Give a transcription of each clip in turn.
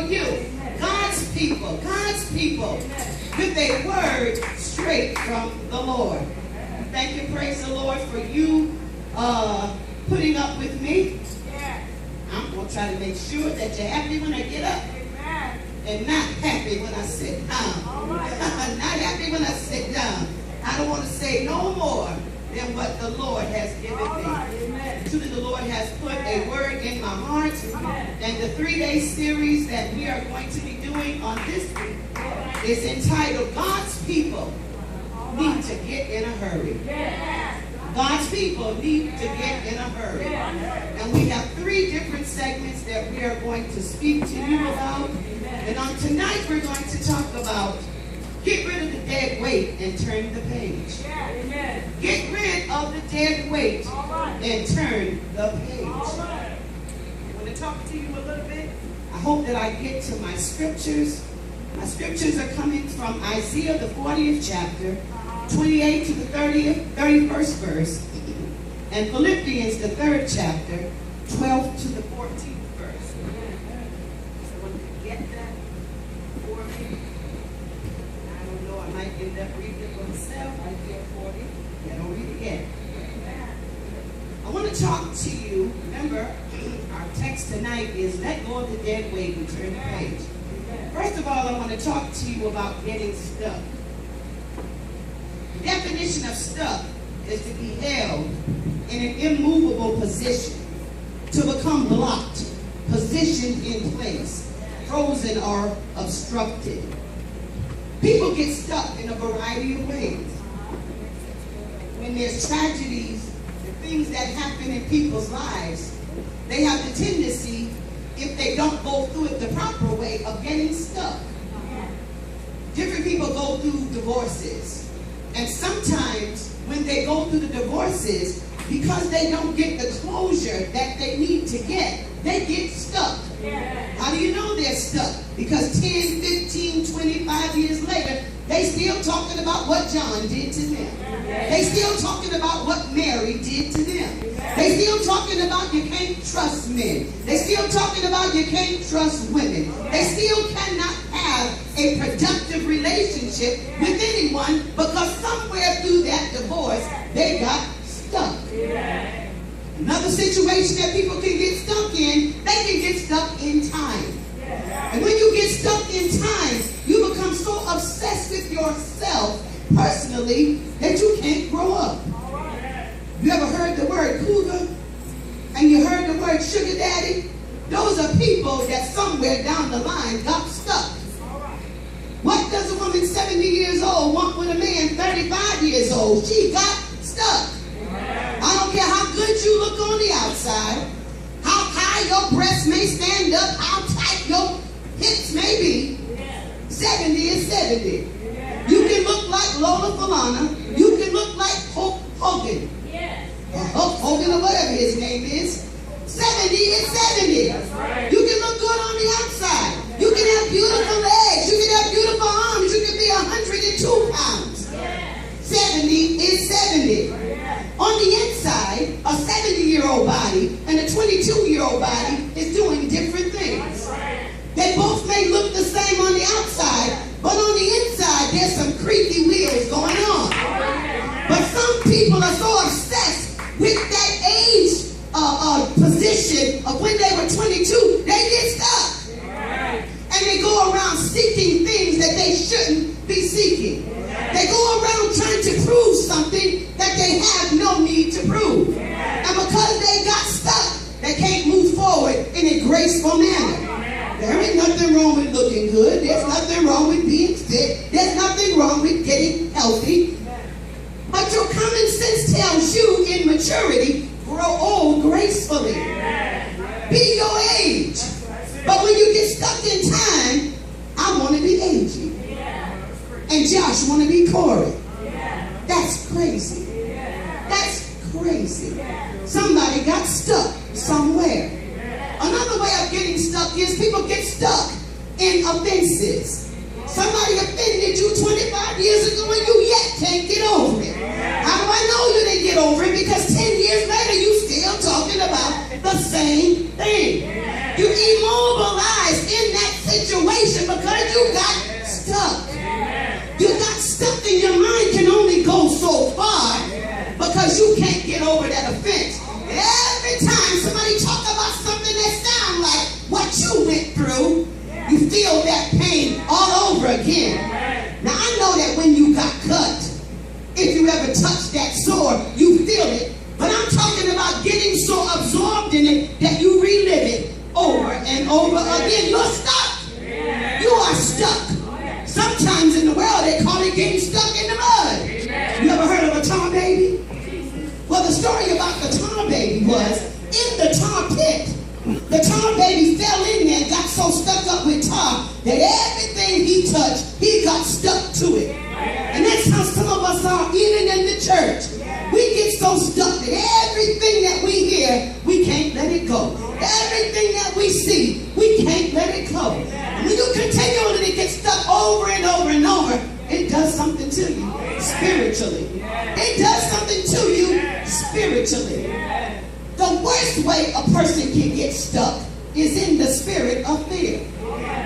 you. God's people with a word straight from the Lord. Thank you, praise the Lord, for you putting up with me. I'm going to try to make sure that you're happy when I get up and not happy when I sit down. Not happy when I sit down. I don't want to say no more than what the Lord has given me. Truly, the Lord has put a word in my heart. And the 3-day series that we are going to be doing on this week is entitled God's People Need to Get in a Hurry. God's people need to get in a hurry. And we have 3 different segments that we are going to speak to you about. And on tonight we're going to talk about get rid of the dead weight and turn the page. Get rid of the dead weight and turn the page. I want to talk to you a little bit. I hope that I get to my scriptures. My scriptures are coming from Isaiah, the 40th chapter, 28 to the 31st verse, and Philippians, the 3rd chapter, 12 to the 14th verse. Someone can get that for me? I don't know, I might end up reading it myself. Isaiah 40. I don't read it yet. I want to talk to you. Remember, our text tonight is let go of the dead weight and turn the page. First of all, I want to talk to you about getting stuck. The definition of stuck is to be held in an immovable position, to become blocked, positioned in place, frozen or obstructed. People get stuck in a variety of ways. When there's tragedies and things that happen in people's lives, they have the tendency, if they don't go through it the proper way, of getting stuck. Different people go through divorces. And sometimes when they go through the divorces, because they don't get the closure that they need to get, they get stuck. How do you know they're stuck? Because 10, 15, 25 years later, they still talking about what John did to them. They still talking about what Mary did to them. They still talking about you can't trust men. They still talking about you can't trust women. They still cannot have a productive relationship with anyone because somewhere through that divorce, they got stuck. Another situation that people can get stuck in, they can get stuck in time. And when you get stuck in time, you become so obsessed with yourself personally that you can't grow up. You ever heard the word cougar? And you heard the word sugar daddy? Those are people that somewhere down the line got stuck. What does a woman 70 years old want with a man 35 years old? She got stuck. I don't care how good you look on the outside, how high your breasts may stand up, how tight your hips may be. 70 is 70. You can look like Lola Falana. You can look like Hulk Hogan. Hulk Hogan or whatever his name is. 70 is 70. You can look good on the outside. You can have beautiful legs. You can have beautiful arms. You can be 102 pounds. 70 is 70. On the inside, a 70-year-old body and a 22-year-old body is doing different things. They both may look the same on the outside, but on the inside, there's some creaky wheels going on. But some people are so obsessed with that age position of when they were 22, they get stuck. And they go around seeking things that they shouldn't be seeking. They go around trying to prove something that they have no need to prove. And because they got stuck, they can't move forward in a graceful manner. There ain't nothing wrong with looking good. There's nothing wrong with being fit. There's nothing wrong with getting healthy. But your common sense tells you in maturity, grow old gracefully. Be your age. But when you get stuck in time, I want to be aging. And Josh want to be Corey. That's crazy. That's crazy. Somebody got stuck somewhere. Another way of getting stuck is people get stuck in offenses. Somebody offended you 25 years ago and you yet can't get over it. How do I know you didn't get over it? Because 10 years later you still talking about the same thing. You immobilize in that situation because you got stuck. You got stuck and your mind can only go so far because you can't get over that offense. Every time somebody talk about something that sounds like what you went through, you feel that pain all over again. Now I know that when you got cut, if you ever touch that sore, you feel it. But I'm talking about getting so absorbed in it that you relive it over and over again. You're stuck. You are stuck. Sometimes in the world they call it getting stuck in the mud. You ever heard of a tar baby? Well, the story about the tar baby was in the tar pit. The tar baby fell in there and got so stuck up with tar that everything he touched, he got stuck to it. And that's how some of us are even in the church. We get so stuck that everything that we hear, we can't let it go. Everything that we see, we can't let it go. And when you continue on and it gets stuck over and over and over, it does something to you spiritually. It does something to you spiritually. The worst way a person can get stuck is in the spirit of fear.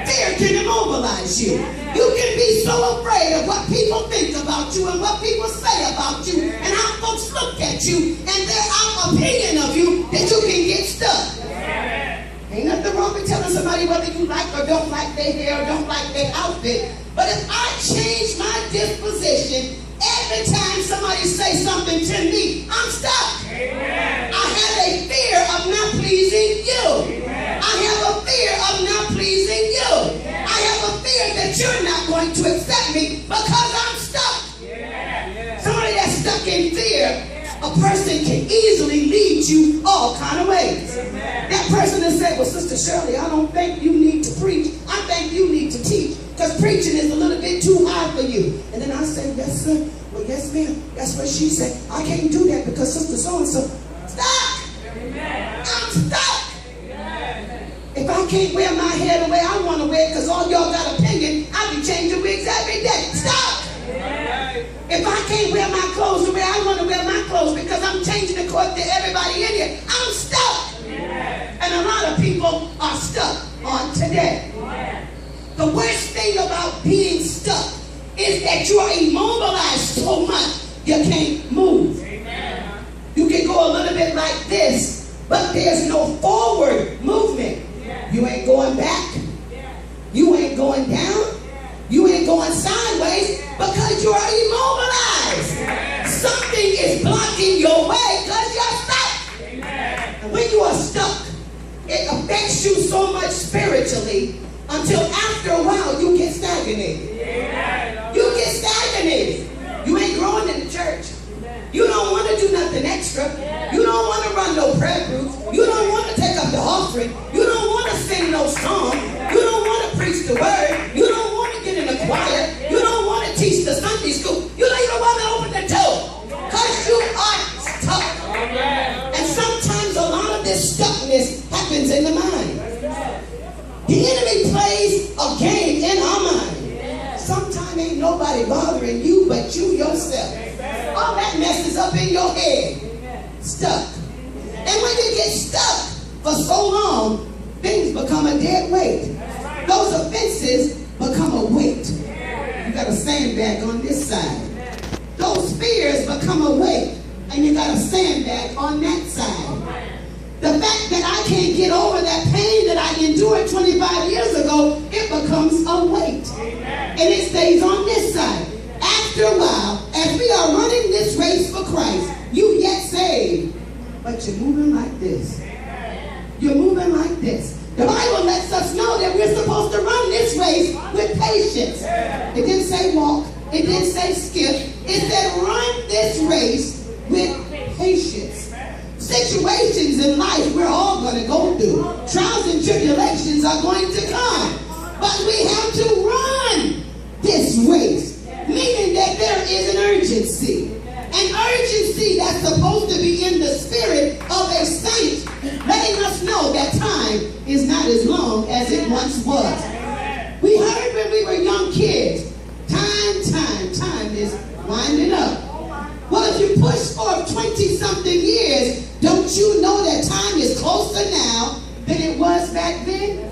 Fear can immobilize you. You can be so afraid of what people think about you and what people say about you and how folks look at you and their opinion of you that you can get stuck. Ain't nothing wrong with telling somebody whether you like or don't like their hair or don't like their outfit. But if I change my disposition every time somebody says something to me, I'm stuck. I have a fear of not pleasing you. I have a fear of not pleasing you. I have a fear that you're not going to accept me because I'm stuck. Somebody that's stuck in fear, a person can easily lead you all kind of ways. That person that said, well, Sister Shirley, I don't think you need to preach. I think you need to teach because preaching is a little bit too high for you. And then I say, yes, sir. Well, yes, ma'am. That's what she said. I can't do that because Sister so-and-so. Stop! I'm stuck! If I can't wear my hair the way I want to wear because all y'all got opinion, I be changing wigs every day. Stop! If I can't wear my clothes the way I want to wear my clothes because I'm changing according to everybody in here, I'm stuck! And a lot of people are stuck on today. The worst thing about being stuck is that you are immobilized so much you can't move. You can go a little bit like this, but there's no forward movement. You ain't going back. You ain't going down. You ain't going sideways because you are immobilized. Something is blocking your way because you're stuck. And when you are stuck, it affects you so much spiritually until after a while you get stagnated. You get stagnated. You ain't growing in the church. You don't want to do nothing extra. You don't want to run no prayer groups. You don't want to take up the offering. You don't want to sing no song. You don't want to preach the word. You don't want to get in the choir. You don't want to teach the Sunday school. You don't even want to open the door because you are stuck. And sometimes a lot of this stuckness happens in the mind. The enemy plays a game in our mind. Sometimes ain't nobody bothering you but you yourself. All that messes up in your head. Stuck. And when you get stuck for so long, things become a dead weight. Those offenses become a weight. You got a sandbag on this side. Those fears become a weight. And you got a sandbag on that side. The fact that I can't get over that pain that I endured 25 years ago, it becomes a weight. And it stays on this side. After a while, as we are running this race for Christ, you yet saved, but you're moving like this. You're moving like this. The Bible lets us know that we're supposed to run this race with patience. It didn't say walk. It didn't say skip. It said run this race with patience. Situations in life we're all going to go through. Trials and tribulations are going to come. But we have to run this race. Meaning that there is an urgency. An urgency that's supposed to be in the spirit of a saint, letting us know that time is not as long as it once was. We heard when we were young kids, time is winding up. Well, if you push for 20-something years, don't you know that time is closer now than it was back then?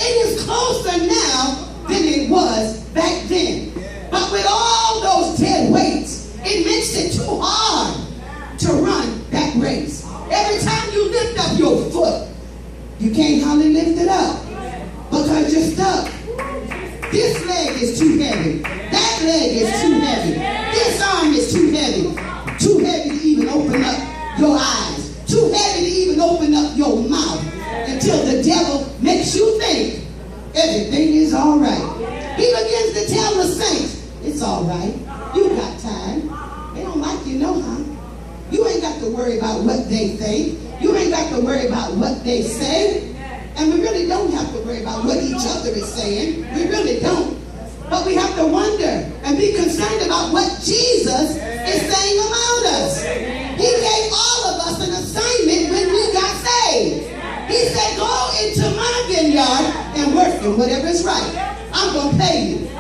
It is closer now than it was back then. But with all those dead weights, it makes it too hard to run that race. Every time you lift up your foot, you can't hardly lift it up because you're stuck. This leg is too heavy. That leg is too heavy. This arm is too heavy. Too heavy to even open up your eyes. Too heavy to even open up your mouth until the devil makes you think everything is all right. He begins to tell the saints, it's all right. You got time. They don't like you, no, huh? You ain't got to worry about what they think. You ain't got to worry about what they say. And we really don't have to worry about what each other is saying. We really don't. But we have to wonder and be concerned about what Jesus is saying about us. He gave all of us an assignment when we got saved. He said, go into my vineyard and work in whatever is right. I'm going to pay you.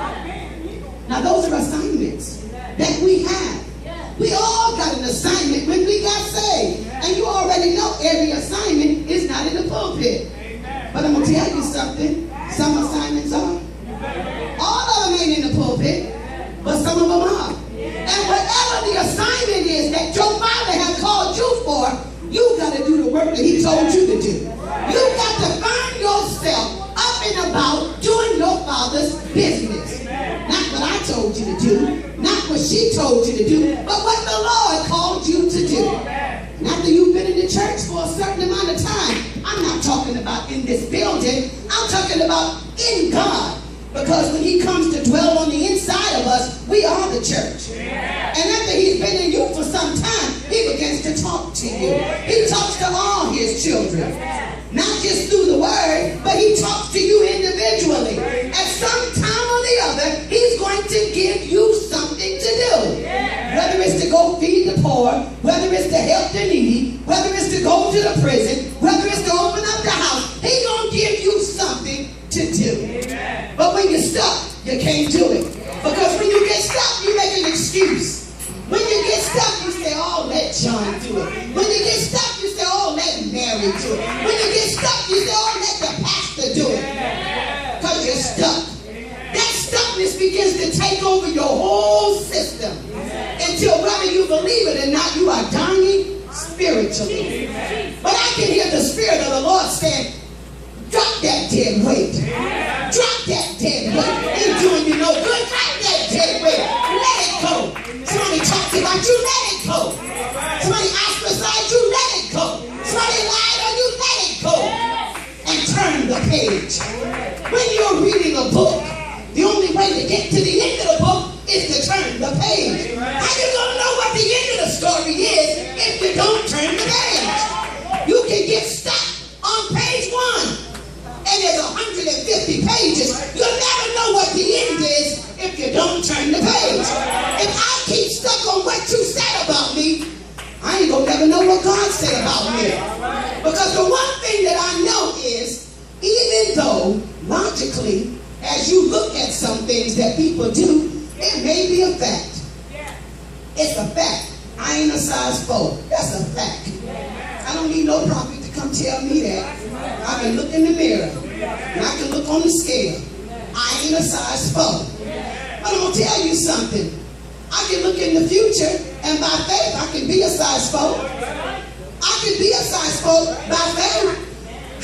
Now those are assignments that we have. We all got an assignment when we got saved. And you already know every assignment is not in the pulpit. But I'm going to tell you something. Some assignments are. All of them ain't in the pulpit, but some of them are. And whatever the assignment is that your father has called you for, you got to do the work that he told you to do. You got to find yourself up and about doing your father's business. Not what I told you to do, not what she told you to do, but what the Lord called you to do. And after you've been in the church for a certain amount of time, I'm not talking about in this building, I'm talking about in God. Because when he comes to dwell on the inside of us, we are the church. And after he's been in you for some time, he begins to talk to you. He talks to all his children. Not just through the word, but he talks to you individually. At some time or the other, he's going to give you something to do. Whether it's to go feed the poor, whether it's to help the needy, whether it's to go to the prison, whether it's to open up the house, he's going to give you something to do. But when you're stuck, you can't do it. Because when you get stuck, you make an excuse. When you get stuck, you say, oh, let John do it. When you get stuck, you say, oh, let Mary do it. When you get stuck, you say, oh, let the pastor do it. Because you're stuck. That stuckness begins to take over your whole system. Until whether you believe it or not, you are dying spiritually. But I can hear the Spirit of the Lord saying, drop that dead weight. Drop that dead weight. Ain't doing you no good. Drop that dead weight. Let it go. Somebody talked about you. Let it go. Somebody ostracized you. Let it go. Somebody lied on you. Let it go. And turn the page. When you're reading a book, the only way to get to the end of the book is to turn the page. How you gonna know what the end of the story is if you don't turn the page? You can get stuck on page 1. And there's 150 pages. You'll never know what the end is if you don't turn the page. If I keep stuck on what you said about me, I ain't gonna never know what God said about me. Because the one thing that I know is, even though logically, as you look at some things that people do, it may be a fact. It's a fact. I ain't a size 4. That's a fact. I don't need no prophet to come tell me that. I can look in the mirror and I can look on the scale. I ain't a size 4. But I'm going to tell you something. I can look in the future and by faith I can be a size 4. I can be a size 4 by faith.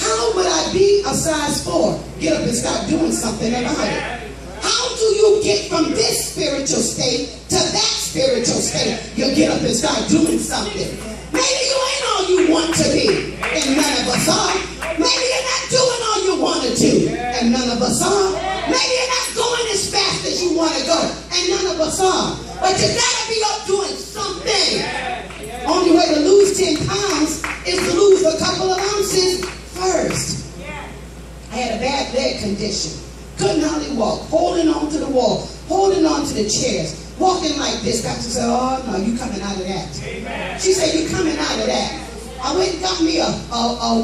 How would I be a size 4? Get up and start doing something about it. How do you get from this spiritual state to that spiritual state? You get up and start doing something. Maybe you ain't all you want to be, and none of us are. Maybe you're not doing all you want to do, and none of us are. Maybe you're not going as fast as you want to go, and none of us are. But you gotta be up doing something. Only way to lose 10 pounds is to lose a couple of ounces first. I had a bad leg condition. Couldn't hardly walk, holding on to the wall, holding on to the chairs, walking like this. Doctor said, oh no, you coming out of that. Amen. She said, you coming out of that. I went and got me a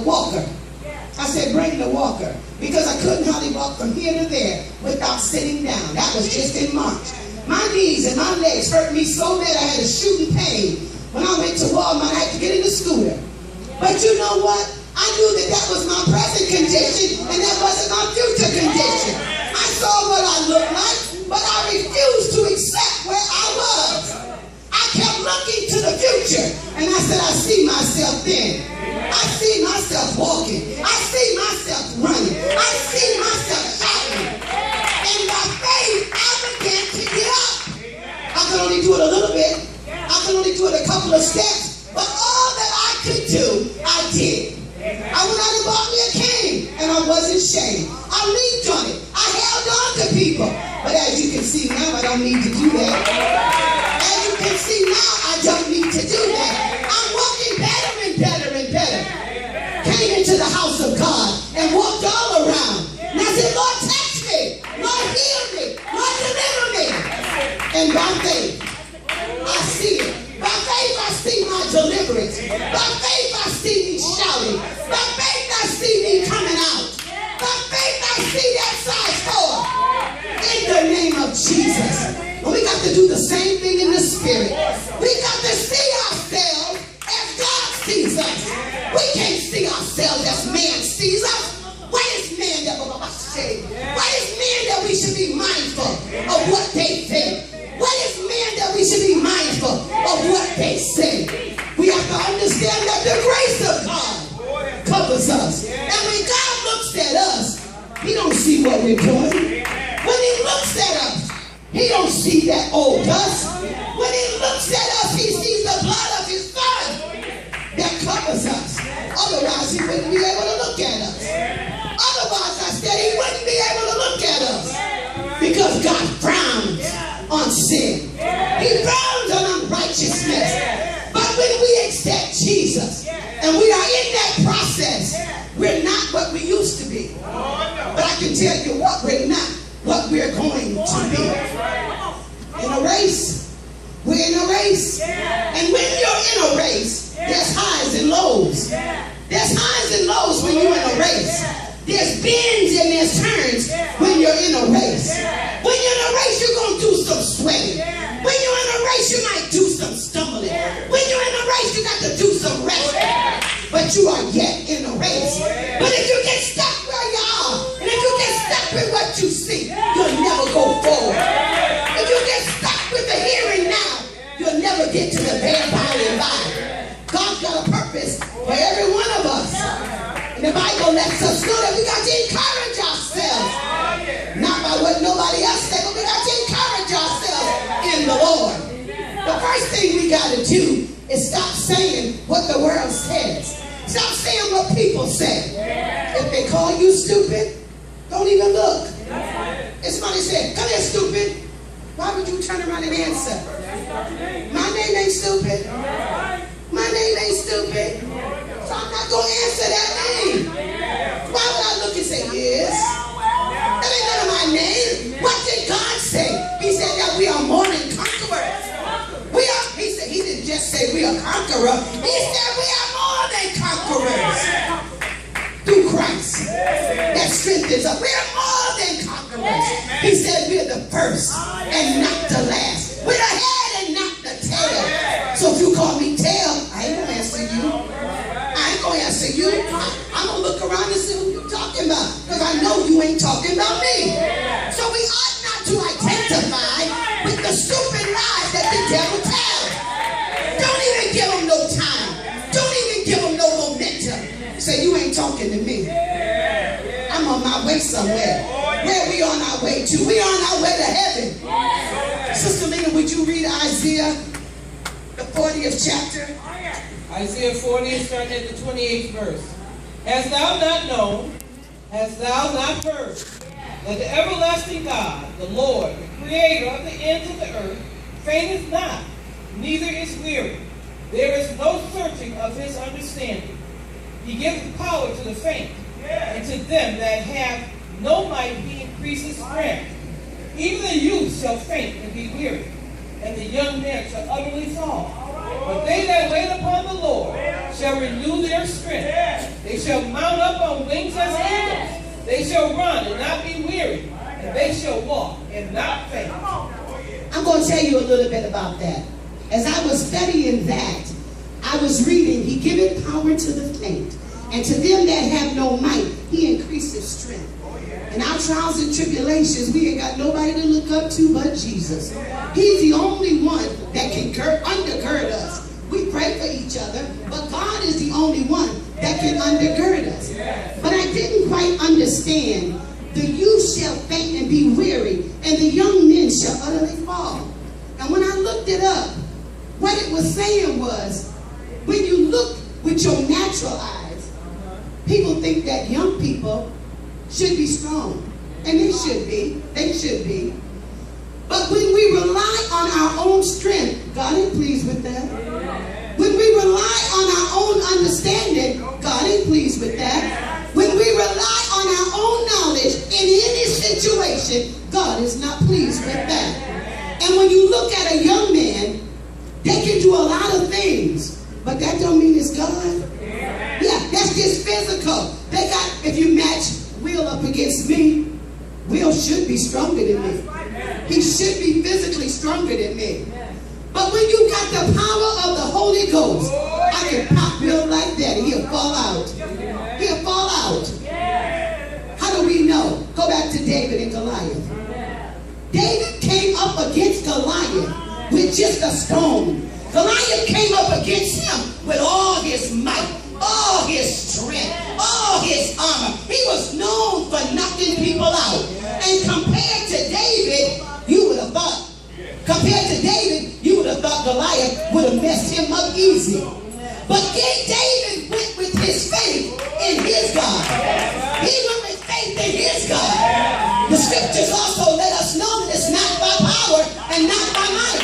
walker. I said, bring the walker. Because I couldn't hardly walk from here to there without sitting down. That was just in March. My knees and my legs hurt me so bad I had a shooting pain. When I went to Walmart, I had to get in the scooter. But you know what? I knew that that was my present condition and that wasn't my future see myself then. I see myself walking. I see myself running. I see myself shouting. And by faith, I began to get up. I could only do it a little bit. I could only do it a couple of steps. But all that I could do, I did. I went out and bought me a cane, and I wasn't ashamed. I leaned on it. I held on to people. But as you can see now, I don't need to do that. As you can see now, I don't need to do that. I'm walking better and better and better. Came into the house of God and walked all around. And I said, Lord, touch me. Lord, heal me. Lord, deliver me. And by faith, I see it. By faith, I see my deliverance. By faith, I see me shouting. By faith, I see me coming out. By faith, I see that size 4. In the name of Jesus. And we got to do the same thing in the spirit. We got to see ourselves as God sees us. We can't see ourselves as man sees us. What is man that we should be mindful of what they think? What is man that we should be mindful of what they say? We have to understand that the grace of God covers us. And when God looks at us, he don't see what we're doing. When he looks at us, he don't see that old dust. When he looks at us, he sees the blood of his son that covers us. Otherwise, he wouldn't be able to look at us. Otherwise, I said, he wouldn't be able to look at us. Because God frowns on sin. He frowns on unrighteousness. But when we accept Jesus, and we are in that process, we're not what we used to be. But I can tell you what, we're not what we're going to be. In a race. We're in a race. And when you're in a race, there's highs and lows. There's highs and lows when you're in a race. There's bends and there's turns when you're in a race. When you're in a race, you're going to do some sweating. When you're in a race, you might do some stumbling. When you're in a race, you got to do some resting. But you are yet in a race. But if you get stuck where you are, and if you get stuck with what you see, you'll never go forward. If you get stuck with the here and now, you'll never get to the there, by and by. God's got a purpose for every one of us. And the Bible lets us know that we got to encourage ourselves. Not by what nobody else said, but we got to encourage ourselves in the Lord. The first thing we got to do is stop saying what the world says. Stop saying what people say. If they call you stupid, don't even look. If somebody said, come here, stupid, why would you turn around and answer? My name ain't stupid. My name ain't stupid. So I'm not going to answer that name. Why would I look and say, yes? That ain't none of my name. What did God say? He said that we are more than conquerors. He said, he didn't just say we are conquerors. He said we are more than conquerors. Through Christ. That strengthens us. We are more than conquerors. He said we're the first and not the last. We're the head and not the tail. So if you call me tail, I ain't going to answer you. I ain't going to answer you. I'm going to look around and see what you're talking about. Because I know you ain't talking about me. So we ought not to identify with the stupid lies that the devil tells. Don't even give him no time. Don't even give him no momentum. Say, you ain't talking to me. I'm on my way somewhere. Where are we on our way to? We on our way to heaven. Sister Lena, would you read Isaiah, the 40th chapter? Isaiah 40, starting at the 28th verse. Hast thou not known, hast thou not heard, that the everlasting God, the Lord, the creator of the ends of the earth, fainteth not, neither is weary. There is no searching of his understanding. He giveth power to the faint, and to them that have no might he increases strength. Even the youth shall faint and be weary, and the young men shall utterly fall. But they that wait upon the Lord shall renew their strength. They shall mount up on wings as eagles. They shall run and not be weary, and they shall walk and not faint. I'm going to tell you a little bit about that. As I was studying that, I was reading, he giveth power to the faint, and to them that have no might, he increases strength. In our trials and tribulations, we ain't got nobody to look up to but Jesus. He's the only one that can undergird us. We pray for each other, but God is the only one that can undergird us. But I didn't quite understand. The youth shall faint and be weary, and the young men shall utterly fall. And when I looked it up, what it was saying was, when you look with your natural eyes, people think that young people should be strong. And they should be. They should be. But when we rely on our own strength, God ain't pleased with that. When we rely on our own understanding, God ain't pleased with that. When we rely on our own knowledge in any situation, God is not pleased with that. And when you look at a young man, they can do a lot of things, but that don't mean it's God. Yeah, that's just physical. They got, if you match Will up against me, Will should be stronger than me. He should be physically stronger than me. But when you got the power of the Holy Ghost, I can pop Will like that and he'll fall out. He'll fall out. How do we know? Go back to David and Goliath. David came up against Goliath with just a stone. Goliath came up against him with all his might, all his strength, all his armor. He was known for knocking people out. And compared to David, you would have thought, Goliath would have messed him up easy. But David went with his faith in his God. He went with faith in his God. The scriptures also let us know that it's not by power and not by might,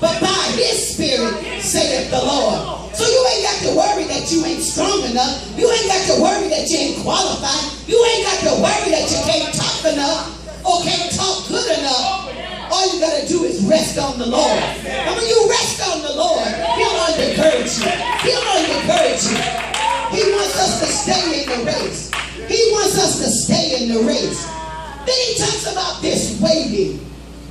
but by his spirit, saith the Lord. So you ain't got to worry that you ain't strong enough. You ain't got to worry that you ain't qualified. You ain't got to worry that you can't talk enough or can't talk good enough. All you got to do is rest on the Lord. And when you rest on the Lord, he'll undergird you. He'll undergird you. He wants us to stay in the race. He wants us to stay in the race. Then he talks about this waiting.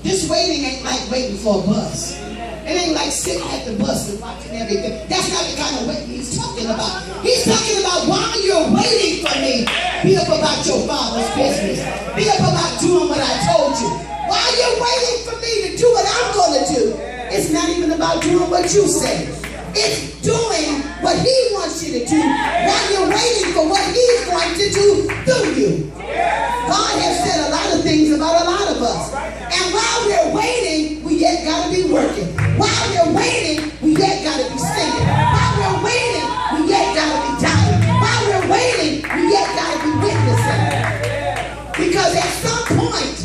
This waiting ain't like waiting for a bus. It ain't like sitting at the bus and watching everything. That's not the kind of waiting he's talking about. He's talking about while you're waiting for me, be up about your Father's business. Be up about doing what I told you. While you're waiting for me to do what I'm going to do, it's not even about doing what you say. It's doing what he wants you to do while you're waiting for what he's going to do through you. God has said a lot of things about a lot of us. And while we're waiting, we yet got to be working. While we're waiting, we yet got to be singing. While we're waiting, we yet got to be dying. While we're waiting, we yet got to be witnessing. Because at some point,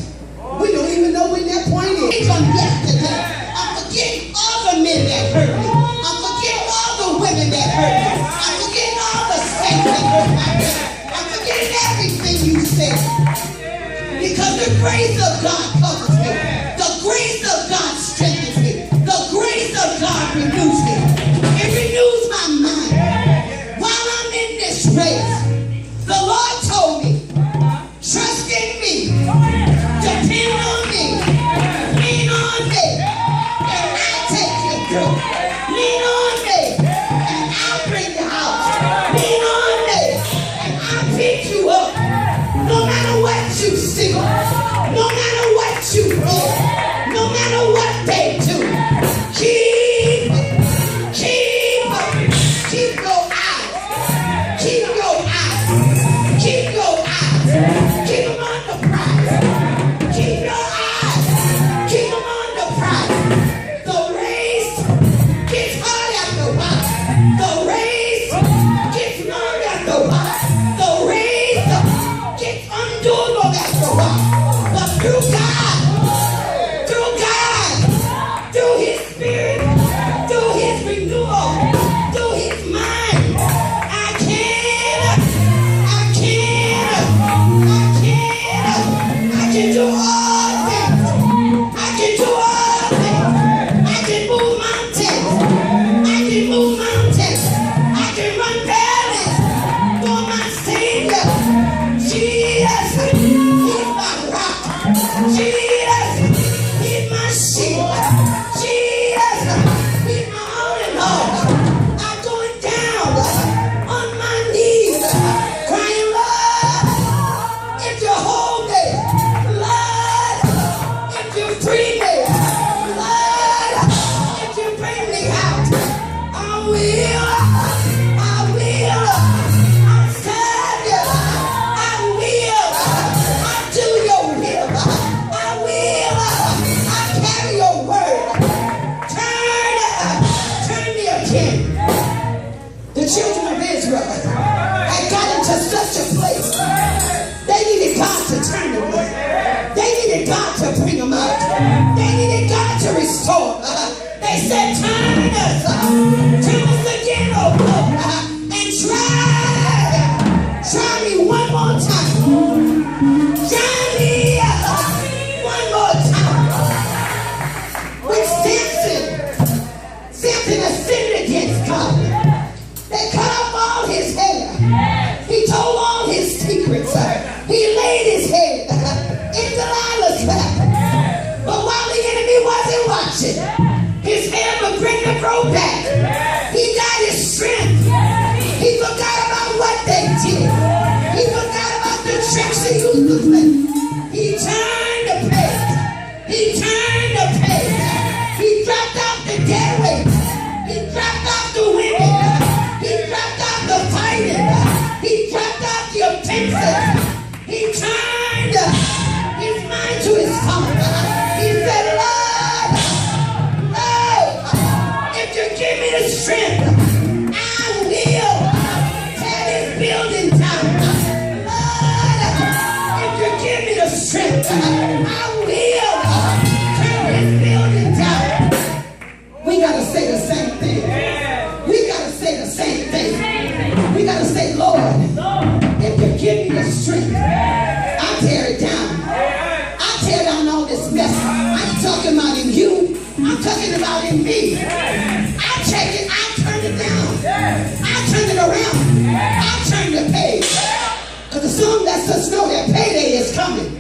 we don't even know when that point is. It's on yesterday. I'm forgetting all the men that hurt me. I'm forgetting all the women that hurt me. I'm forgetting all the saints that hurt my back. I'm forgetting everything you said. Because the grace of God covers me. The grace of God strengthens me. The grace of God renews me. It renews my mind. While I'm in this race, the Lord told me, trust in me. Depend on me. Lean on me. And I'll take you through. Lean on me. And I'll bring you out. Lean on me. And I'll pick you up. No matter what you see. No matter what you hear. No matter what they do. Keep your eyes. Keep your eyes. Keep your eyes. Keep them on the prize. Keep your eyes. Keep them on the prize. The race gets hard after a while. The race gets long after a while. The race gets undoable after a while. But through God, through his spirit, through his renewal, through his mind, I can senses. He turned his mind to his tongue. He said, Lord, if you give me the strength, I will tear this building down. Lord, if you give me the strength, I will tear this building down. We got to say the same thing. We got to say the same thing. We got to say, Lord, if you give me the strength, I tear it down. I tear down all this mess. I'm talking about in you. I'm talking about in me. I take it. I turn it down. I turn it around. I turn the page. Because the song lets us know that payday is coming.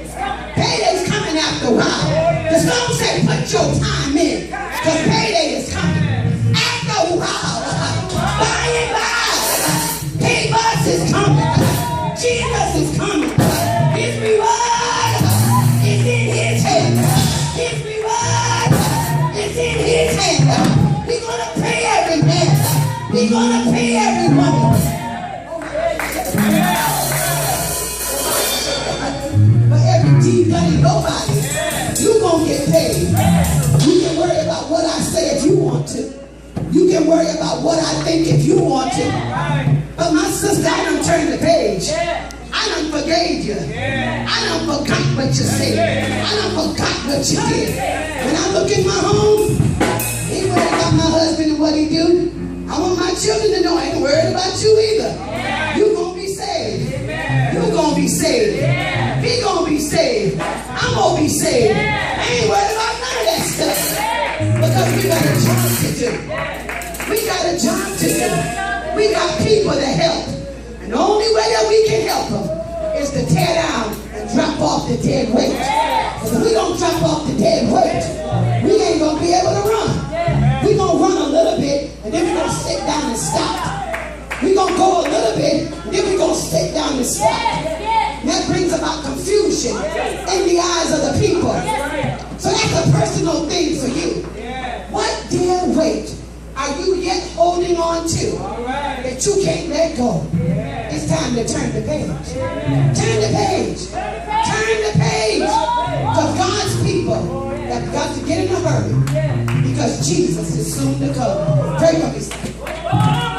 Payday's coming after a while. The song says put your time in. Because payday is coming. After a while. By and by. Pay bus is coming. Jesus is coming. His reward is in his hand. His reward is in his hand. We're going to pay every man. We're going to pay every woman. For every deed done in your body, you're going to get paid. You can worry about what I say if you want to. You can worry about what I think if you want to. But my sister, I done turned the page. I done forgave you. I done forgot what you said. I done forgot what you did. When I look in my home, ain't worried about my husband and what he do. I want my children to know I ain't worried about you either. You gonna be saved. You gonna be saved. He gonna be saved. I'm gonna be saved. I ain't worried about none of that stuff. Because we got a job to do. We got a job to do. We got people to help. And the only way that we can help them is to tear down and drop off the dead weight. Because if we don't drop off the dead weight, we ain't going to be able to run. We're going to run a little bit, and then we're going to sit down and stop. We're going to go a little bit, and then we're going to sit down and stop. And that brings about confusion in the eyes of the people. So that's a personal thing for you. What dead weight are you yet holding on to that you can't let go? It's time to turn the page. Turn the page. Turn the page. Because God's people have got to get in a hurry because Jesus is soon to come. Pray for me.